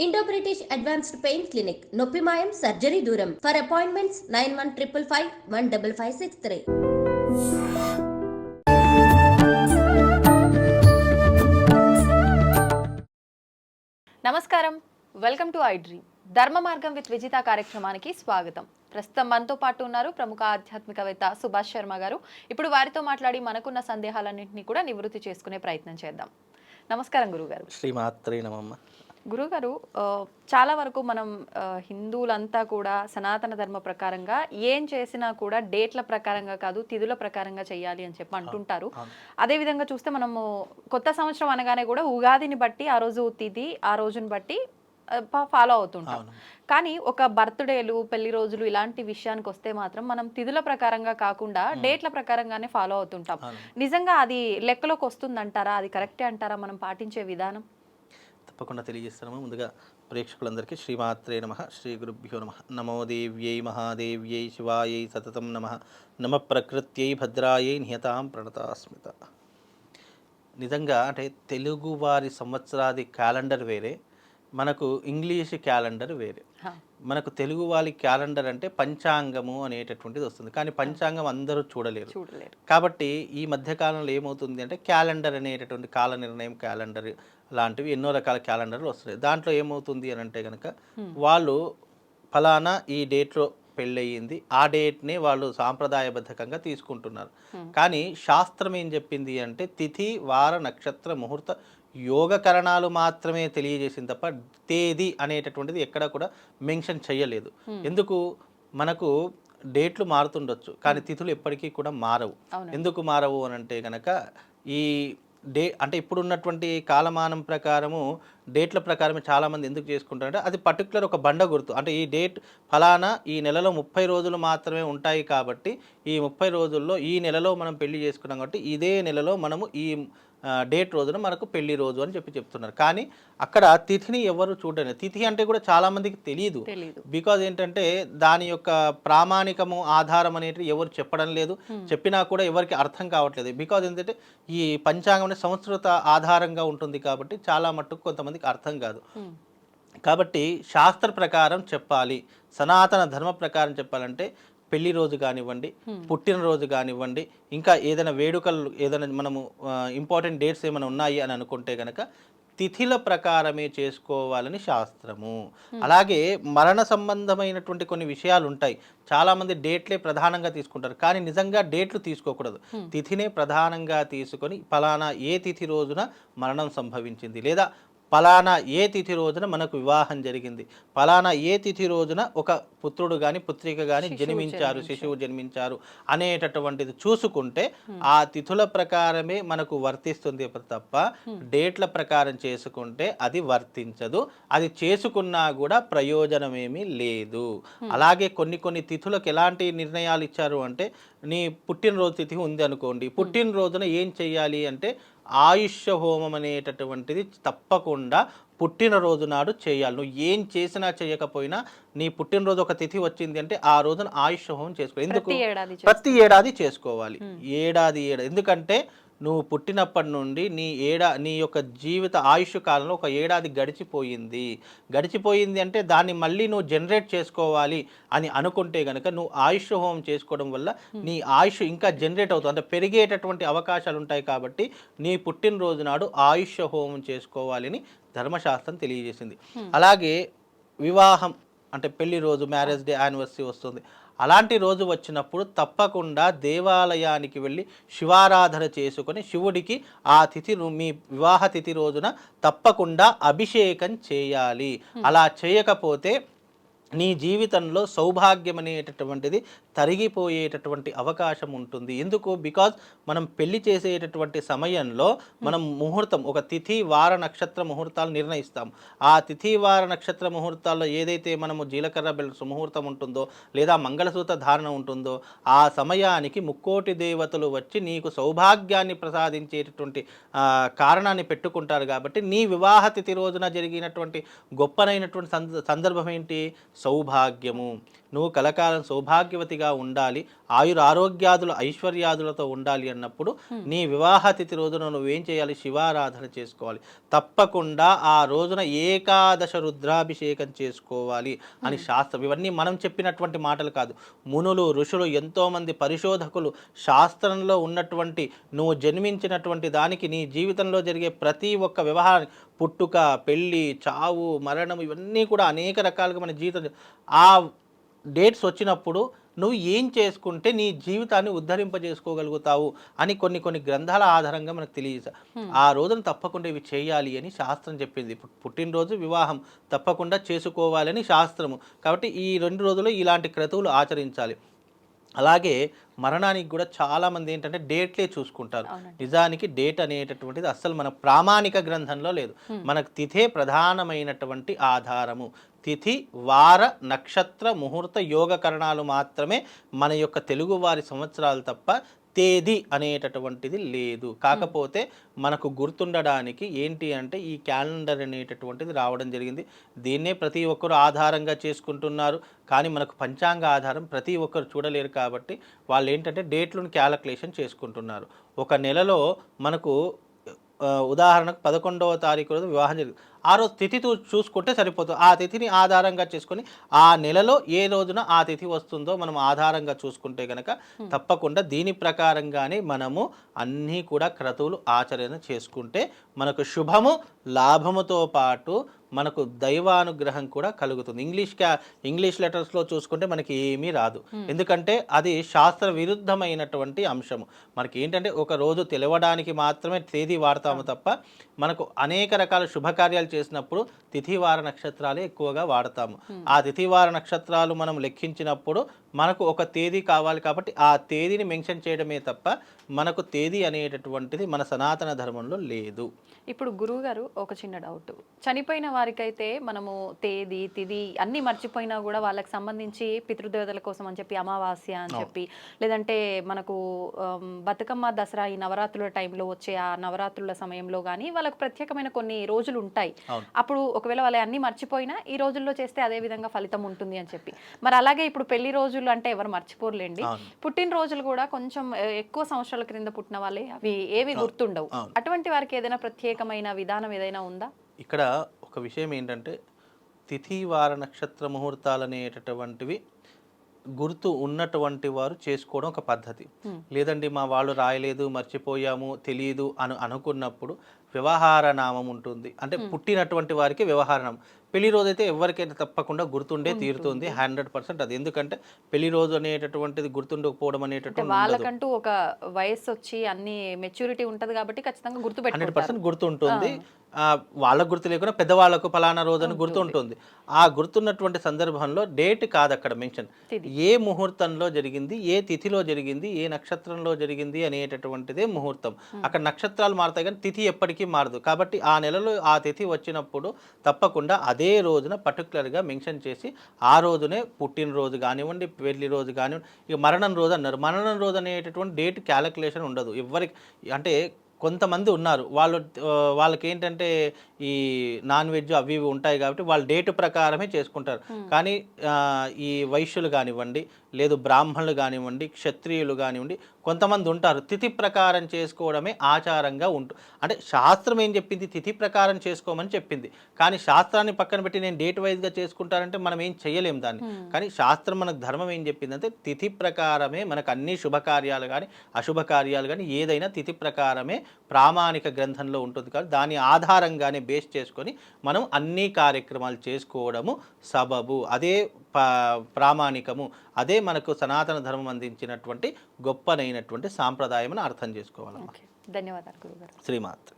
Indo British advanced pain clinic నొప్పి మాయం surgery దూరం ఫర్ అపాయింట్మెంట్స్ 9155515563. నమస్కారం, వెల్కమ్ టు ఐ డ్రీమ్. ధర్మ మార్గం విత్ విజిత కార్యక్రమానికి స్వాగతం. ప్రస్తుతం మనతో పాటు ఉన్నారు ప్రముఖ ఆధ్యాత్మికవేత్త సుభాష్ శర్మ గారు. ఇప్పుడు వారితో మాట్లాడి మనకున్న సందేహాలన్నింటినీ కూడా నివృత్తి చేసుకునే ప్రయత్నం చేద్దాం. నమస్కారం గురుగారు. శ్రీమాత్రే నమః. గురుగారు, చాలా వరకు మనం హిందువులంతా కూడా సనాతన ధర్మ ప్రకారంగా ఏం చేసినా కూడా డేట్ల ప్రకారంగా కాదు, తిథుల ప్రకారంగా చేయాలి అని చెప్పి అంటుంటారు. అదేవిధంగా చూస్తే మనము కొత్త సంవత్సరం అనగానే కూడా ఉగాదిని బట్టి ఆ రోజు తిథి, ఆ రోజుని బట్టి ఫాలో అవుతుంటాం. కానీ ఒక బర్త్డేలు, పెళ్లి రోజులు ఇలాంటి విషయానికి వస్తే మాత్రం మనం తిథుల ప్రకారంగా కాకుండా డేట్ల ప్రకారంగానే ఫాలో అవుతుంటాం. నిజంగా అది లెక్కలోకి వస్తుందంటారా? అది కరెక్టే అంటారా మనం పాటించే విధానం? తప్పకుండా తెలియజేస్తున్నాము. ముందుగా ప్రేక్షకులందరికీ శ్రీమాత్రే నమః, శ్రీ గురుభ్యో నమః. నమో దేవ్యై మహాదేవ్యై శివాయై సతతం నమః. నమ ప్రకృత్యై భద్రాయై నియతాం ప్రణతాస్మిత. నిజంగా అంటే తెలుగువారి సంవత్సరాది క్యాలెండర్ వేరే, మనకు ఇంగ్లీష్ క్యాలెండర్ వేరే. మనకు తెలుగు వాళ్ళ క్యాలెండర్ అంటే పంచాంగము అనేటటువంటిది వస్తుంది, కానీ పంచాంగం అందరూ చూడలేరు. కాబట్టి ఈ మధ్యకాలంలో ఏమవుతుంది అంటే క్యాలెండర్ అనేటటువంటి కాల నిర్ణయం క్యాలెండర్ లాంటివి ఎన్నో రకాల క్యాలెండర్లు వస్తున్నాయి. దాంట్లో ఏమవుతుంది అని అంటే కనుక వాళ్ళు ఫలానా ఈ డేట్లో పెళ్ళయింది, ఆ డేట్ని వాళ్ళు సాంప్రదాయబద్ధకంగా తీసుకుంటున్నారు. కానీ శాస్త్రం ఏం చెప్పింది అంటే తిథి, వార, నక్షత్ర, ముహూర్త, యోగకరణాలు మాత్రమే తెలియజేసింది తప్ప తేదీ అనేటటువంటిది ఎక్కడ కూడా మెన్షన్ చేయలేదు. ఎందుకు? మనకు డేట్లు మారుతుండొచ్చు, కానీ తిథులు ఎప్పటికీ కూడా మారవు. ఎందుకు మారవు అని అంటే కనుక ఈ అంటే ఇప్పుడున్నటువంటి కాలమానం ప్రకారము డేట్ల ప్రకారమే చాలామంది ఎందుకు చేసుకుంటారంటే అది పర్టికులర్ ఒక బండ గుర్తు. అంటే ఈ డేట్ ఫలానా ఈ నెలలో 30 రోజులు మాత్రమే ఉంటాయి కాబట్టి ఈ 30 రోజుల్లో ఈ నెలలో మనం పెళ్లి చేసుకున్నాం కాబట్టి ఇదే నెలలో మనము ఈ డేట్ రోజున మనకు పెళ్లి రోజు అని చెప్తున్నారు. కానీ అక్కడ తిథిని ఎవరు చూడలేదు. తిథి అంటే కూడా చాలామందికి తెలియదు. బికాజ్ ఏంటంటే దాని యొక్క ప్రామాణికము ఆధారం అనేది ఎవరు చెప్పడం లేదు, చెప్పినా కూడా ఎవరికి అర్థం కావట్లేదు. బికాజ్ ఏంటంటే ఈ పంచాంగం అనేది సంస్కృత ఆధారంగా ఉంటుంది కాబట్టి చాలా మట్టుకు కొంతమందికి అర్థం కాదు. కాబట్టి శాస్త్ర ప్రకారం చెప్పాలి, సనాతన ధర్మ ప్రకారం చెప్పాలంటే పెళ్లి రోజు కానివ్వండి, పుట్టినరోజు కానివ్వండి, ఇంకా ఏదైనా వేడుకలు, ఏదైనా మనము ఇంపార్టెంట్ డేట్స్ ఏమైనా ఉన్నాయి అని అనుకుంటే కనుక తిథిల ప్రకారమే చేసుకోవాలని శాస్త్రము. అలాగే మరణ సంబంధమైనటువంటి కొన్ని విషయాలు ఉంటాయి. చాలామంది డేట్లే ప్రధానంగా తీసుకుంటారు, కానీ నిజంగా డేట్లు తీసుకోకూడదు. తిథినే ప్రధానంగా తీసుకొని ఫలానా ఏ తిథి రోజున మరణం సంభవించింది, లేదా ఫలానా ఏ తిథి రోజున మనకు వివాహం జరిగింది, ఫలానా ఏ తిథి రోజున ఒక పుత్రుడు కానీ పుత్రిక కానీ జన్మించారు, శిశువు జన్మించారు అనేటటువంటిది చూసుకుంటే ఆ తిథుల ప్రకారమే మనకు వర్తిస్తుంది తప్ప డేట్ల ప్రకారం చేసుకుంటే అది వర్తించదు. అది చేసుకున్నా కూడా ప్రయోజనమేమీ లేదు. అలాగే కొన్ని తిథులకు ఎలాంటి నిర్ణయాలు ఇచ్చారు అంటే, నీ పుట్టినరోజు తిథి ఉంది అనుకోండి, పుట్టినరోజున ఏం చెయ్యాలి అంటే ఆయుష్య హోమం అనేటటువంటిది తప్పకుండా పుట్టినరోజు నాడు చేయాలి. నువ్వు ఏం చేసినా చేయకపోయినా నీ పుట్టినరోజు ఒక తిథి వచ్చింది అంటే ఆ రోజున ఆయుష్య హోమం చేసుకోవాలి. ఎందుకు? ప్రతి ఏడాది చేసుకోవాలి. ఏడాది ఎందుకంటే నువ్వు పుట్టినప్పటి నుండి నీ యొక్క జీవిత ఆయుష్ కాలంలో ఒక ఏడాది గడిచిపోయింది అంటే దాన్ని మళ్ళీ నువ్వు జనరేట్ చేసుకోవాలి అని అనుకుంటే కనుక నువ్వు ఆయుష్ హోమం చేసుకోవడం వల్ల నీ ఆయుష్ ఇంకా జనరేట్ అవుతుంది, అంటే పెరిగేటటువంటి అవకాశాలు ఉంటాయి. కాబట్టి నీ పుట్టినరోజు నాడు ఆయుష్ హోమం చేసుకోవాలని ధర్మశాస్త్రం తెలియజేసింది. అలాగే వివాహం అంటే పెళ్లి రోజు, మ్యారేజ్ డే, యానివర్సరీ వస్తుంది. అలాంటి రోజు వచ్చినప్పుడు తప్పకుండా దేవాలయానికి వెళ్ళి శివారాధన చేసుకొని శివుడికి ఆ తిథి, మీ వివాహ తిథి రోజున తప్పకుండా అభిషేకం చేయాలి. అలా చేయకపోతే నీ జీవితంలో సౌభాగ్యం అనేటటువంటిది తరిగిపోయేటటువంటి అవకాశం ఉంటుంది. ఎందుకు? బికాజ్ మనం పెళ్లి చేసేటటువంటి సమయంలో మనం ముహూర్తం, ఒక తిథి, వార, నక్షత్ర ముహూర్తాలు నిర్ణయిస్తాం. ఆ తిథి, వార, నక్షత్ర ముహూర్తాల్లో ఏదైతే మనము జీలకర్ర బెల్స్ ముహూర్తం ఉంటుందో లేదా మంగళసూత్ర ధారణ ఉంటుందో ఆ సమయానికి ముక్కోటి దేవతలు వచ్చి నీకు సౌభాగ్యాన్ని ప్రసాదించేటటువంటి కారణాన్ని పెట్టుకుంటారు. కాబట్టి నీ వివాహ తిథి రోజున జరిగినటువంటి గొప్పనైనటువంటి సందర్భం ఏంటి? సౌభాగ్యము. నువ్వు కలకాలం సౌభాగ్యవతిగా మంచిగా ఉండాలి, ఆయురారోగ్యాదులు ఐశ్వర్యాదులతో ఉండాలి అన్నప్పుడు నీ వివాహ తిథి రోజున నువ్వేం చేయాలి, శివారాధన చేసుకోవాలి. తప్పకుండా ఆ రోజున ఏకాదశ రుద్రాభిషేకం చేసుకోవాలి అని శాస్త్రం. ఇవన్నీ మనం చెప్పినటువంటి మాటలు కాదు. మునులు, ఋషులు, ఎంతోమంది పరిశోధకులు, శాస్త్రంలో ఉన్నటువంటి నువ్వు జన్మించినటువంటి దానికి నీ జీవితంలో జరిగే ప్రతి ఒక్క వ్యవహారం, పుట్టుక, పెళ్ళి, చావు, మరణం, ఇవన్నీ కూడా అనేక రకాలుగా మన జీవితం ఆ డేట్స్ వచ్చినప్పుడు నువ్వు ఏం చేసుకుంటే నీ జీవితాన్ని ఉద్ధరింపజేసుకోగలుగుతావు అని కొన్ని గ్రంథాల ఆధారంగా మనకు తెలియదు. ఆ రోజున తప్పకుండా ఇవి చేయాలి అని శాస్త్రం చెప్పింది. పుట్టినరోజు, వివాహం తప్పకుండా చేసుకోవాలని శాస్త్రము. కాబట్టి ఈ 2 రోజులు ఇలాంటి క్రతువులు ఆచరించాలి. అలాగే మరణానికి కూడా చాలామంది ఏంటంటే డేట్లే చూసుకుంటారు. నిజానికి డేట్ అనేటటువంటిది అస్సలు మన ప్రామాణిక గ్రంథంలో లేదు. మనకు తిథే ప్రధానమైనటువంటి ఆధారము. తిథి, వార, నక్షత్ర, ముహూర్త, యోగకరణాలు మాత్రమే మన యొక్క తెలుగువారి సంవత్సరాలు తప్ప తేదీ అనేటటువంటిది లేదు. కాకపోతే మనకు గుర్తుండడానికి ఏంటి అంటే ఈ క్యాలెండర్ అనేటటువంటిది రావడం జరిగింది. దీన్నే ప్రతి ఒక్కరు ఆధారంగా చేసుకుంటున్నారు. కానీ మనకు పంచాంగ ఆధారం ప్రతి ఒక్కరు చూడలేరు కాబట్టి వాళ్ళు ఏంటంటే డేట్లను క్యాలిక్యులేషన్ చేసుకుంటున్నారు. ఒక నెలలో మనకు ఉదాహరణకు 11వ తారీఖు రోజు వివాహం జరిగింది. ఆ రోజు తిథి చూసుకుంటే సరిపోతుంది. ఆ తిథిని ఆధారంగా చేసుకొని ఆ నెలలో ఏ రోజున ఆ తిథి వస్తుందో మనం ఆధారంగా చూసుకుంటే కనుక తప్పకుండా దీని ప్రకారంగానే మనము అన్నీ కూడా క్రతువులు ఆచరణ చేసుకుంటే మనకు శుభము, లాభముతో పాటు మనకు దైవానుగ్రహం కూడా కలుగుతుంది. ఇంగ్లీష్ లెటర్స్లో చూసుకుంటే మనకి ఏమీ రాదు. ఎందుకంటే అది శాస్త్ర విరుద్ధమైనటువంటి అంశము. మనకి ఏంటంటే ఒక రోజు తెలవడానికి మాత్రమే తేదీ వాడతాము తప్ప మనకు అనేక రకాల శుభకార్యాలు చేసినప్పుడు తిథివార నక్షత్రాలే ఎక్కువగా వాడతాము. ఆ తిథివార నక్షత్రాలు మనం లెక్కించినప్పుడు మనకు ఒక తేదీ కావాలి కాబట్టి ఆ తేదీని మెన్షన్ చేయడమే తప్ప మనకు తేదీ అనేటటువంటిది మన సనాతన ధర్మంలో లేదు. ఇప్పుడు గురువు గారు ఒక చిన్న డౌట్, చనిపోయిన వారికైతే మనము తేదీ, తిథి అన్నీ మర్చిపోయినా కూడా వాళ్ళకి సంబంధించి పితృదేవతల కోసం అని చెప్పి అమావాస్య అని చెప్పి, లేదంటే మనకు బతుకమ్మ, దసరా ఈ నవరాత్రుల టైంలో వచ్చే ఆ నవరాత్రుల సమయంలో కానీ వాళ్ళకు ప్రత్యేకమైన కొన్ని రోజులు ఉంటాయి. అప్పుడు ఒకవేళ వాళ్ళు అన్నీ మర్చిపోయినా ఈ రోజుల్లో చేస్తే అదే విధంగా ఫలితం ఉంటుంది అని చెప్పి, మరి అలాగే ఇప్పుడు పెళ్లి రోజులు అంటే ఎవరు మర్చిపోర్లేండి, పుట్టినరోజులు కూడా కొంచెం ఎక్కువ సంవత్సరాల క్రింద పుట్టిన వాళ్ళే అవి ఏవి గుర్తుండవు. అటువంటి వారికి ఏదైనా ప్రత్యేకమైన విధానం ఏదైనా ఉందా? ఇక్కడ ఒక విషయం ఏంటంటే తిథి, వార, నక్షత్ర, ముహూర్తాలు అనేటటువంటివి గుర్తు ఉన్నటువంటి వారు చేసుకోవడం ఒక పద్ధతి. లేదండి మా వాళ్ళు రాయలేదు, మర్చిపోయాము, తెలియదు అనుకున్నప్పుడు వ్యవహార నామం ఉంటుంది. అంటే పుట్టినటువంటి వారికి వ్యవహార నామం. పెళ్లి రోజు అయితే ఎవరికైనా తప్పకుండా గుర్తుండే తీరుతుంది 100%. అది ఎందుకంటే పెళ్లి రోజు అనేటటువంటిది గుర్తుండకపోవడం అనేటటువంటి వాళ్ళకంటూ ఒక వయసు వచ్చి అన్ని మెచ్యూరిటీ ఉంటది కాబట్టి ఖచ్చితంగా గుర్తుపెట్టుకుంటారు. 100% గుర్తుంటుంది. వాళ్ళకు గుర్తు లేకుండా పెద్దవాళ్ళకు ఫలానా రోజు అని గుర్తుంటుంది. ఆ గుర్తున్నటువంటి సందర్భంలో డేట్ కాదు అక్కడ మెన్షన్, ఏ ముహూర్తంలో జరిగింది, ఏ తిథిలో జరిగింది, ఏ నక్షత్రంలో జరిగింది అనేటటువంటిదే ముహూర్తం. అక్కడ నక్షత్రాలు మారుతాయి కానీ తిథి ఎప్పటికీ మారదు. కాబట్టి ఆ నెలలో ఆ తిథి వచ్చినప్పుడు తప్పకుండా అదే రోజున పర్టికులర్గా మెన్షన్ చేసి ఆ రోజునే పుట్టినరోజు కానివ్వండి, పెళ్లి రోజు కానివ్వండి, ఇక మరణం రోజు అన్నారు. మరణం రోజు అనేటటువంటి డేట్ క్యాలిక్యులేషన్ ఉండదు ఎవరికి. అంటే కొంతమంది ఉన్నారు వాళ్ళకి ఏంటంటే ఈ నాన్ వెజ్ అవి ఇవి ఉంటాయి కాబట్టి వాళ్ళు డేటు ప్రకారమే చేసుకుంటారు. కానీ ఈ వైశ్యులు కానివ్వండి, లేదు బ్రాహ్మణులు కానివ్వండి, క్షత్రియులు కానివ్వండి, కొంతమంది ఉంటారు తిథి ప్రకారం చేసుకోవడమే ఆచారంగా అంటే శాస్త్రం ఏం చెప్పింది, తిథి ప్రకారం చేసుకోమని చెప్పింది. కానీ శాస్త్రాన్ని పక్కన పెట్టి నేను డేట్ వైజ్గా చేసుకుంటానంటే మనం ఏం చేయలేము దాన్ని. కానీ శాస్త్రం మనకు ధర్మం ఏం చెప్పిందంటే తిథి ప్రకారమే మనకు అన్ని శుభకార్యాలు కానీ అశుభకార్యాలు కానీ ఏదైనా తిథి ప్రకారమే ప్రామాణిక గ్రంథంలో ఉంటుంది. కానీ దాని ఆధారంగానే బేస్ చేసుకొని మనం అన్ని కార్యక్రమాలు చేసుకోవడము సబబు. అదే ప్రామాణికము, అదే మనకు సనాతన ధర్మం అందించినటువంటి గొప్పనైనటువంటి సాంప్రదాయం అని అర్థం చేసుకోవాలి. ధన్యవాదాలు గురుగారు. శ్రీమాత్.